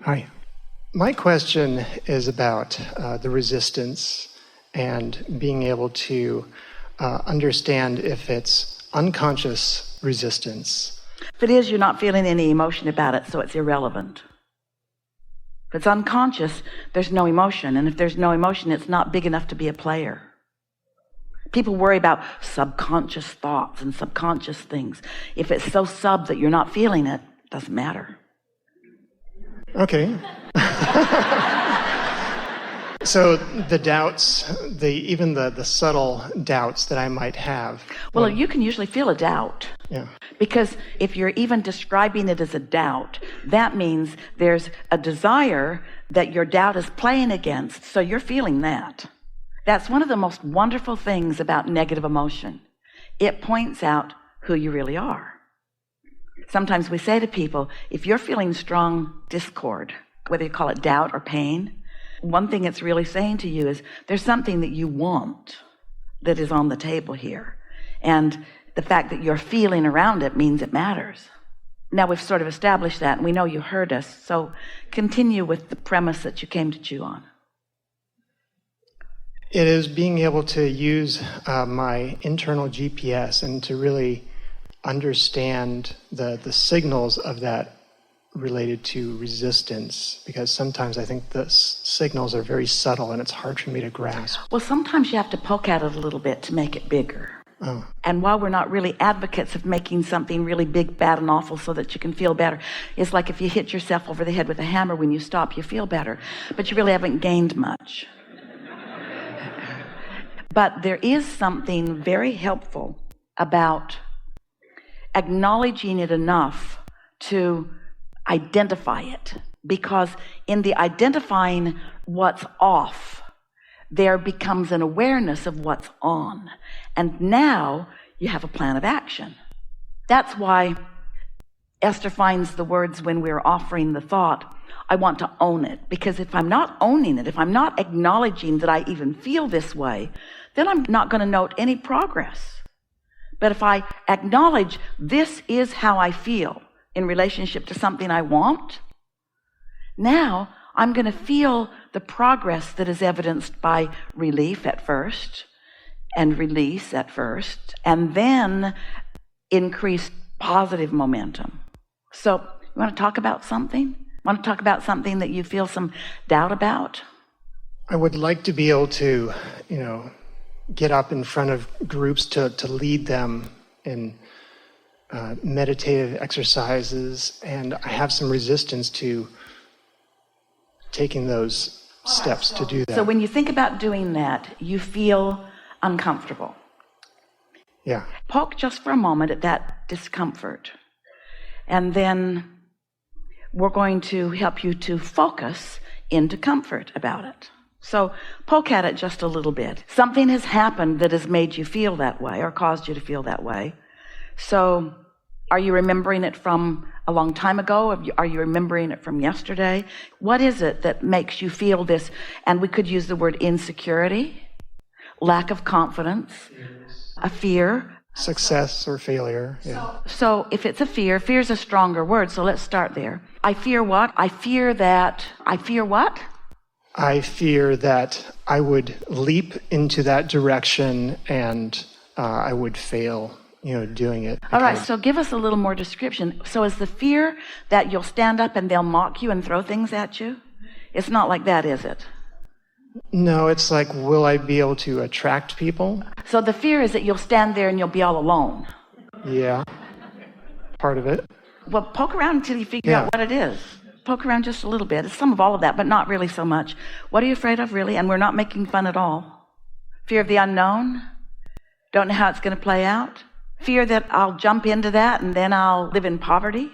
Hi. My question is about the resistance and being able to understand if it's unconscious resistance. If it is, you're not feeling any emotion about it, so it's irrelevant. If it's unconscious, there's no emotion. And if there's no emotion, it's not big enough to be a player. People worry about subconscious thoughts and subconscious things. If it's so sub that you're not feeling it, it doesn't matter. Okay. So the doubts, even the subtle doubts that I might have. Well, you can usually feel a doubt. Yeah. Because if you're even describing it as a doubt, that means there's a desire that your doubt is playing against, so you're feeling that. That's one of the most wonderful things about negative emotion. It points out who you really are. Sometimes we say to people, if you're feeling strong discord, whether you call it doubt or pain, one thing it's really saying to you is there's something that you want that is on the table here. And the fact that you're feeling around it means it matters. Now we've sort of established that, and we know you heard us, so continue with the premise that you came to chew on. It is being able to use my internal GPS and to really understand the signals of that related to resistance, because sometimes I think the signals are very subtle and it's hard for me to grasp. Well, sometimes you have to poke at it a little bit to make it bigger. Oh. And while we're not really advocates of making something really big, bad, and awful so that you can feel better, it's like if you hit yourself over the head with a hammer, when you stop, you feel better. But you really haven't gained much. But there is something very helpful about acknowledging it enough to identify it. Because in the identifying what's off, there becomes an awareness of what's on. And now you have a plan of action. That's why Esther finds the words when we're offering the thought, I want to own it. Because if I'm not owning it, if I'm not acknowledging that I even feel this way, then I'm not going to note any progress. But if I acknowledge this is how I feel in relationship to something I want, now I'm going to feel the progress that is evidenced by relief at first and release at first, and then increased positive momentum. So you want to talk about something? Want to talk about something that you feel some doubt about? I would like to be able to, get up in front of groups to lead them in meditative exercises, and I have some resistance to taking those steps to do that. So when you think about doing that, you feel uncomfortable. Yeah. Poke just for a moment at that discomfort, and then we're going to help you to focus into comfort about it. So poke at it just a little bit. Something has happened that has made you feel that way or caused you to feel that way. So are you remembering it from a long time ago? Are you remembering it from yesterday? What is it that makes you feel this? And we could use the word insecurity, lack of confidence, a fear. Success or failure. Yeah. So if it's a fear is a stronger word. So let's start there. I fear what? I fear what? I fear that I would leap into that direction and I would fail, doing it. All right, so give us a little more description. So is the fear that you'll stand up and they'll mock you and throw things at you? It's not like that, is it? No, it's like, will I be able to attract people? So the fear is that you'll stand there and you'll be all alone. Yeah, part of it. Well, poke around until you figure out what it is. Poke around just a little bit. It's some of all of that, but not really so much. What are you afraid of, really? And we're not making fun at all. Fear of the unknown? Don't know how it's going to play out? Fear that I'll jump into that and then I'll live in poverty?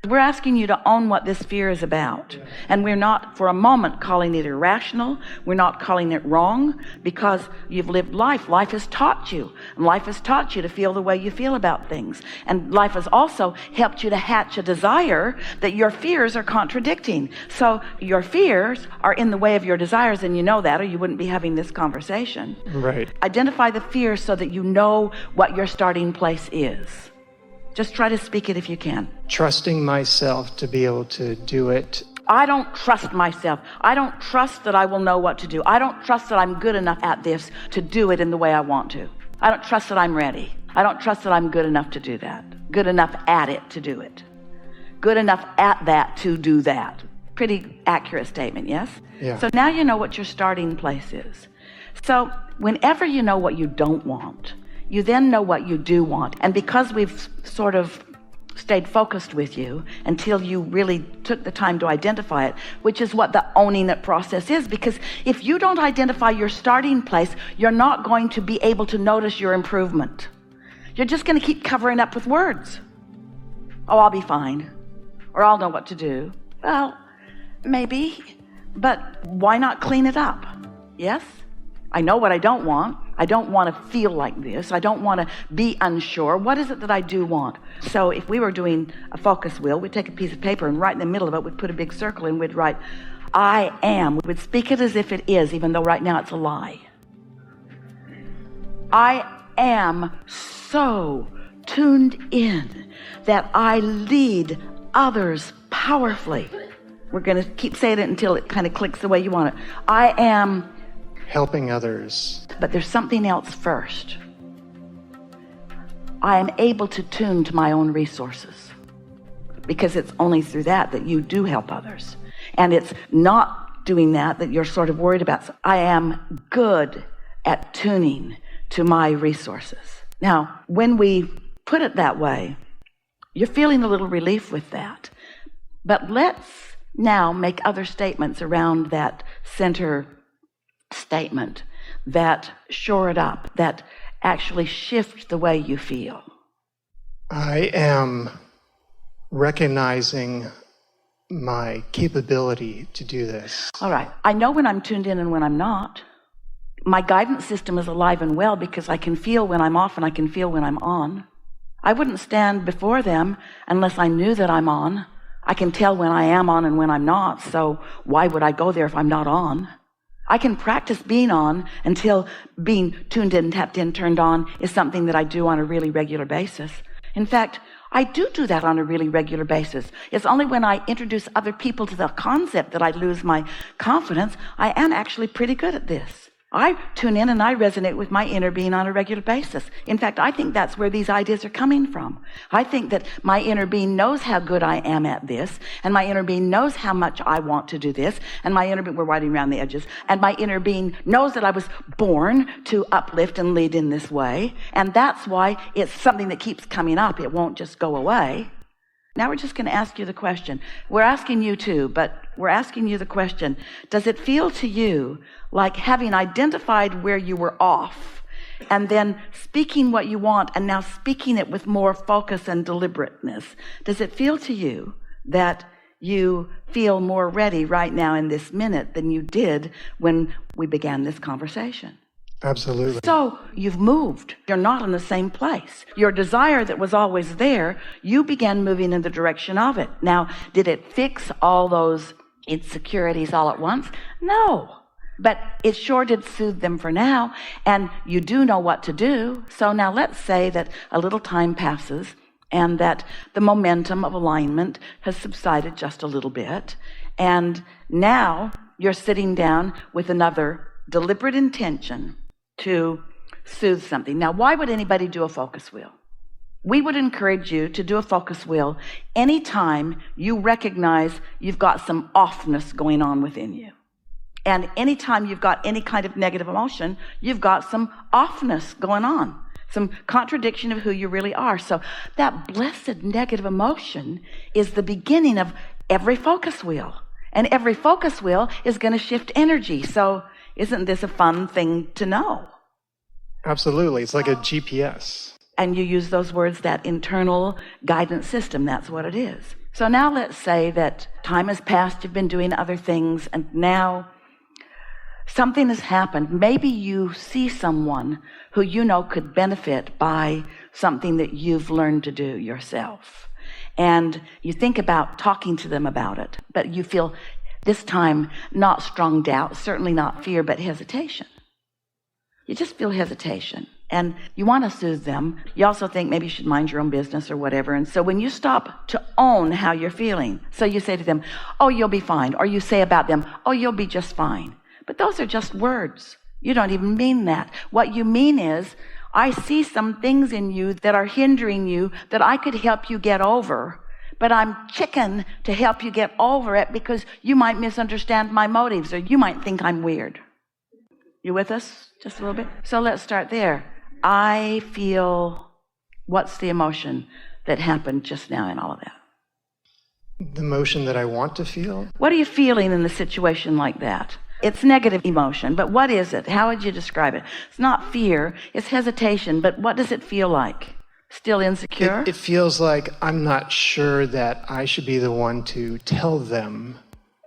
We're asking you to own what this fear is about. And we're not for a moment calling it irrational. We're not calling it wrong, because you've lived life. Life has taught you. And life has taught you to feel the way you feel about things. And life has also helped you to hatch a desire that your fears are contradicting. So your fears are in the way of your desires, and you know that, or you wouldn't be having this conversation. Right. Identify the fear so that you know what your starting place is. Just try to speak it if you can. Trusting myself to be able to do it. I don't trust myself. I don't trust that I will know what to do. I don't trust that I'm good enough at this to do it in the way I want to. I don't trust that I'm ready. I don't trust that I'm good enough to do that. Good enough at it to do it. Good enough at that to do that. Pretty accurate statement, yes? Yeah. So now you know what your starting place is. So whenever you know what you don't want, you then know what you do want. And because we've sort of stayed focused with you until you really took the time to identify it, which is what the owning it process is, because if you don't identify your starting place, you're not going to be able to notice your improvement. You're just going to keep covering up with words. Oh, I'll be fine. Or I'll know what to do. Well, maybe, but why not clean it up? Yes? I know what I don't want. I don't want to feel like this. I don't want to be unsure. What is it that I do want? So if we were doing a focus wheel, we'd take a piece of paper and right in the middle of it, we'd put a big circle and we'd write, I am. We would speak it as if it is, even though right now it's a lie. I am so tuned in that I lead others powerfully. We're going to keep saying it until it kind of clicks the way you want it. I am helping others. But there's something else first. I am able to tune to my own resources, because it's only through that that you do help others. And it's not doing that you're sort of worried about. So I am good at tuning to my resources. Now, when we put it that way, you're feeling a little relief with that. But let's now make other statements around that center statement that shore it up, that actually shift the way you feel. I am recognizing my capability to do this. All right. I know when I'm tuned in and when I'm not. My guidance system is alive and well because I can feel when I'm off and I can feel when I'm on. I wouldn't stand before them unless I knew that I'm on. I can tell when I am on and when I'm not, so why would I go there if I'm not on? I can practice being on until being tuned in, tapped in, turned on is something that I do on a really regular basis. In fact, I do that on a really regular basis. It's only when I introduce other people to the concept that I lose my confidence. I am actually pretty good at this. I tune in and I resonate with my inner being on a regular basis. In fact, I think that's where these ideas are coming from. I think that my inner being knows how good I am at this, and my inner being knows how much I want to do this, and my inner being, we're writing around the edges, and my inner being knows that I was born to uplift and lead in this way, and that's why it's something that keeps coming up. It won't just go away. Now we're just going to ask you the question. We're asking you too, but we're asking you the question. Does it feel to you like having identified where you were off and then speaking what you want and now speaking it with more focus and deliberateness? Does it feel to you that you feel more ready right now in this minute than you did when we began this conversation? Absolutely. So you've moved. You're not in the same place. Your desire that was always there, you began moving in the direction of it. Now, did it fix all those insecurities all at once? No. But it sure did soothe them for now, and you do know what to do. So now let's say that a little time passes and that the momentum of alignment has subsided just a little bit, and now you're sitting down with another deliberate intention to soothe something. Now, why would anybody do a focus wheel? We would encourage you to do a focus wheel anytime you recognize you've got some offness going on within you. And anytime you've got any kind of negative emotion, you've got some offness going on, some contradiction of who you really are. So that blessed negative emotion is the beginning of every focus wheel. And every focus wheel is going to shift energy. So isn't this a fun thing to know? Absolutely. It's like a GPS. And you use those words, that internal guidance system. That's what it is. So now let's say that time has passed, you've been doing other things, and now something has happened. Maybe you see someone who you know could benefit by something that you've learned to do yourself. And you think about talking to them about it, but you feel this time not strong doubt, certainly not fear, but hesitation. You just feel hesitation. and you want to soothe them. You also think maybe you should mind your own business or whatever. And so when you stop to own how you're feeling, so you say to them, oh, you'll be fine. Or you say about them, oh, you'll be just fine. But those are just words. You don't even mean that. What you mean is, I see some things in you that are hindering you that I could help you get over, but I'm chicken to help you get over it because you might misunderstand my motives, or you might think I'm weird. You with us just a little bit? So let's start there. I feel, what's the emotion that happened just now in all of that? The emotion that I want to feel. What are you feeling in a situation like that? It's negative emotion, but what is it? How would you describe it? It's not fear, it's hesitation, but what does it feel like? Still insecure? It feels like I'm not sure that I should be the one to tell them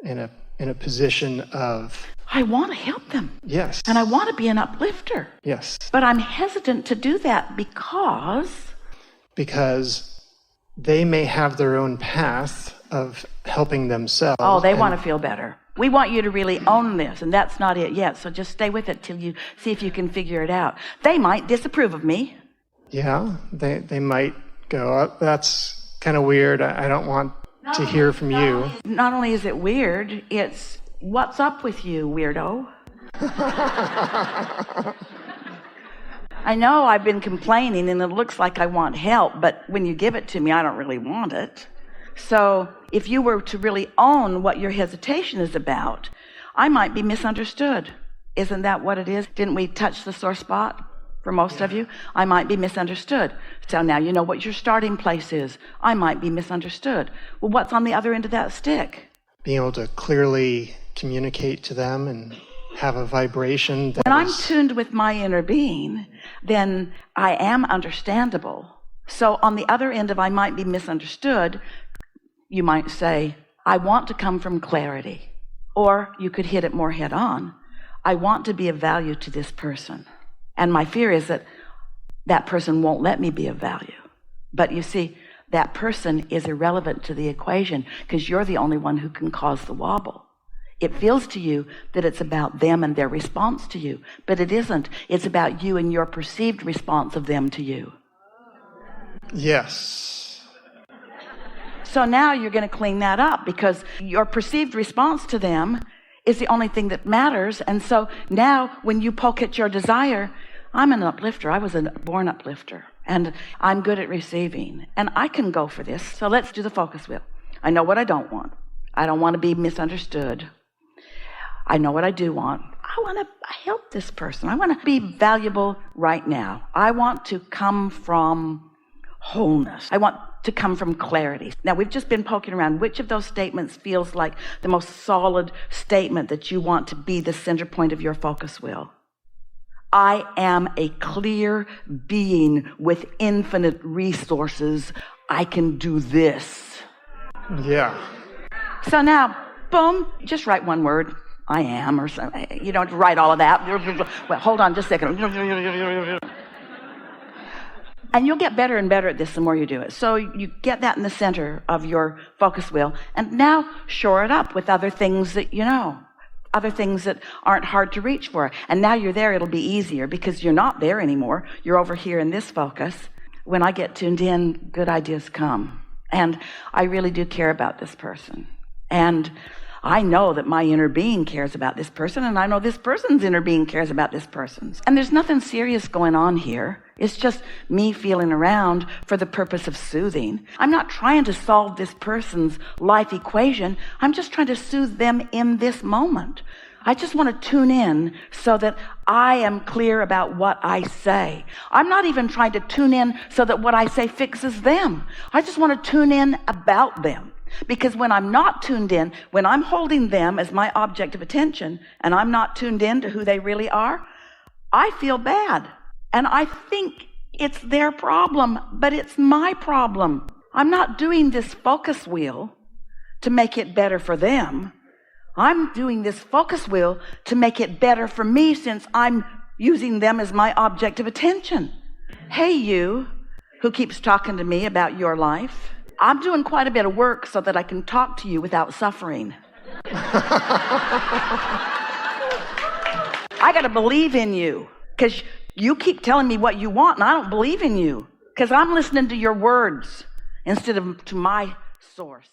in a position of... I want to help them. Yes. And I want to be an uplifter. Yes. But I'm hesitant to do that because they may have their own path of helping themselves. Oh, they want to feel better. We want you to really own this, and that's not it yet. So just stay with it till you see if you can figure it out. They might disapprove of me. Yeah, they might go, oh, that's kind of weird. I don't want to hear from you. Not only is it weird, it's, what's up with you, weirdo? I know I've been complaining and it looks like I want help, but when you give it to me, I don't really want it. So if you were to really own what your hesitation is about, I might be misunderstood. Isn't that what it is? Didn't we touch the sore spot for most of you? I might be misunderstood. So now you know what your starting place is. I might be misunderstood. Well, what's on the other end of that stick? Being able to clearly communicate to them and have a vibration that when I'm tuned with my inner being, then I am understandable. So on the other end of I might be misunderstood, you might say, I want to come from clarity. Or you could hit it more head on. I want to be of value to this person. And my fear is that that person won't let me be of value. But you see, that person is irrelevant to the equation because you're the only one who can cause the wobble. It feels to you that it's about them and their response to you, but it isn't. It's about you and your perceived response of them to you. Yes. So now you're going to clean that up because your perceived response to them is the only thing that matters. And so now when you poke at your desire, I'm an uplifter. I was a born uplifter and I'm good at receiving and I can go for this. So let's do the focus wheel. I know what I don't want. I don't want to be misunderstood. I know what I do want. I want to help this person. I want to be valuable right now. I want to come from wholeness. I want to come from clarity. Now, we've just been poking around. Which of those statements feels like the most solid statement that you want to be the center point of your focus wheel? I am a clear being with infinite resources. I can do this. Yeah. So now, boom, just write one word. I am, or something. You don't write all of that. Well, hold on just a second. And you'll get better and better at this the more you do it. So you get that in the center of your focus wheel, and now shore it up with other things that you know, other things that aren't hard to reach for. And now you're there, it'll be easier because you're not there anymore. You're over here in this focus. When I get tuned in, good ideas come. And I really do care about this person. And I know that my inner being cares about this person, and I know this person's inner being cares about this person's. And there's nothing serious going on here. It's just me feeling around for the purpose of soothing. I'm not trying to solve this person's life equation. I'm just trying to soothe them in this moment. I just want to tune in so that I am clear about what I say. I'm not even trying to tune in so that what I say fixes them. I just want to tune in about them. Because when I'm not tuned in, when I'm holding them as my object of attention, and I'm not tuned in to who they really are, I feel bad. And I think it's their problem, but it's my problem. I'm not doing this focus wheel to make it better for them. I'm doing this focus wheel to make it better for me since I'm using them as my object of attention. Hey, you who keeps talking to me about your life, I'm doing quite a bit of work so that I can talk to you without suffering. I got to believe in you because You keep telling me what you want, and I don't believe in you because I'm listening to your words instead of to my source.